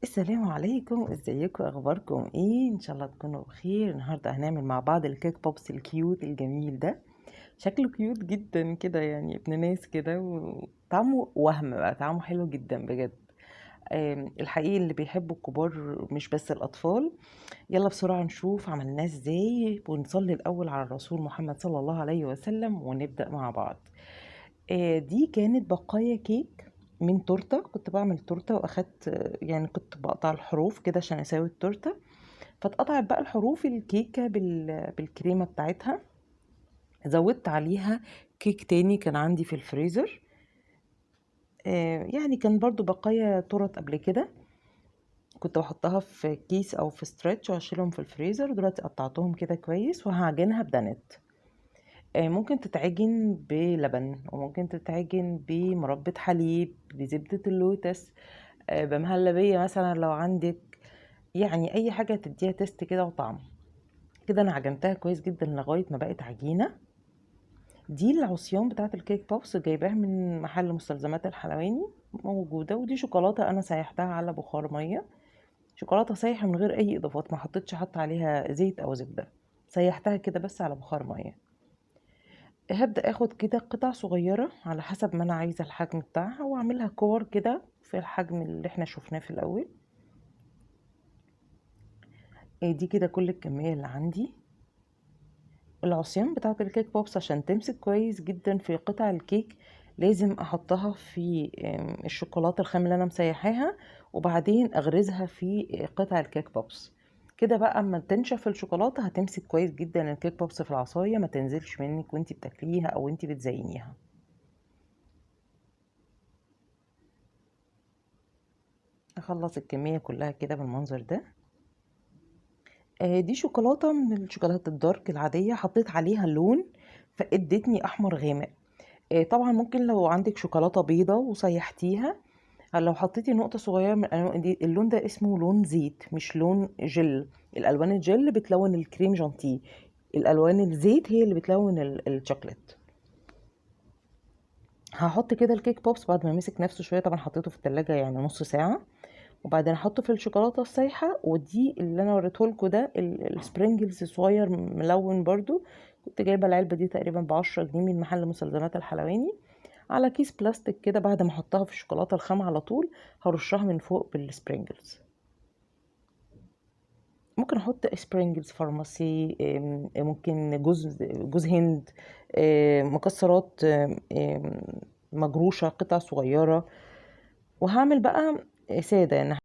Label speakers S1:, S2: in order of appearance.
S1: السلام عليكم، ازيكم؟ اخباركم ايه؟ ان شاء الله تكونوا بخير. النهارده هنعمل مع بعض الكيك بوبس الكيوت الجميل ده. شكله كيوت جدا كده، يعني ابن ناس كده، وطعمه وهم بقى، طعمه حلو جدا بجد. الحقيقي اللي بيحبوا الكبار مش بس الاطفال. يلا بسرعة نشوف عملناه ازاي، ونصلي الاول على الرسول محمد صلى الله عليه وسلم ونبدأ مع بعض. دي كانت بقايا كيك من تورته. كنت بعمل تورته واخدت، يعني كنت بقطع الحروف كده عشان اسوي التورته. فاتقطعت بقى الحروف الكيكه بالكريمه بتاعتها. زودت عليها كيك تاني كان عندي في الفريزر. يعني كان برضو بقايا تورت قبل كده، كنت بحطها في كيس او في ستريتش واشيلهم في الفريزر. دلوقتي قطعتهم كده كويس وهعجنها بدانت. ممكن تتعجن بلبن، وممكن تتعجن بمربى حليب، بزبدة اللوتس، بمهلبية مثلا لو عندك. يعني اي حاجة تديها تيست كده وطعم. كده انا عجنتها كويس جدا لغاية ما بقت عجينة. دي العصيان بتاعة الكيك بوبس، جايباها من محل مستلزمات الحلواني، موجودة. ودي شوكولاتة انا سيحتها على بخار مية. شوكولاتة سايحة من غير اي اضافات، ما حطيتش حتى عليها زيت او زبدة. سيحتها كده بس على بخار مية. هبدأ اخد كده قطع صغيرة على حسب ما انا عايزة الحجم بتاعها، واعملها كور كده في الحجم اللي احنا شفناه في الاول. دي كده كل الكمية اللي عندي. العصيان بتاعة الكيك بوبس عشان تمسك كويس جدا في قطع الكيك، لازم احطها في الشوكولاتة الخام اللي انا مسيحاها، وبعدين اغرزها في قطع الكيك بوبس. كده بقى اما تنشف الشوكولاتة هتمسك كويس جدا الكيك بوبس في العصاية، ما تنزلش منك وانتي بتاكليها او وانتي بتزينيها. اخلص الكمية كلها كده بالمنظر ده. دي شوكولاتة من الشوكولاتة الدارك العادية، حطيت عليها لون فادتني احمر غامق. طبعا ممكن لو عندك شوكولاتة بيضة وسيحتيها، لو حطيتي نقطة صغيرة من اللون ده اسمه لون زيت مش لون جل. الالوان الجل بتلون الكريم جانتيه، الالوان الزيت هي اللي بتلون الشوكولات. هحط كده الكيك بوبس بعد ما مسك نفسه شوية، طبعا حطيته في التلاجة يعني نص ساعة، وبعدين احطه في الشوكولاته السايحه. ودي اللي انا وريتهولكوا ده السبرينجلز صغير ملون برضو. كنت جايبه العلبه دي تقريبا ب10 جنيه من محل مسلزمات الحلواني، على كيس بلاستيك كده. بعد ما احطها في الشوكولاته الخام على طول هرشها من فوق بالسبرينجلز. ممكن احط سبرينجلز فارماسي، ممكن جوز هند، مكسرات مجروشه قطع صغيره. وهعمل بقى ساده يعني.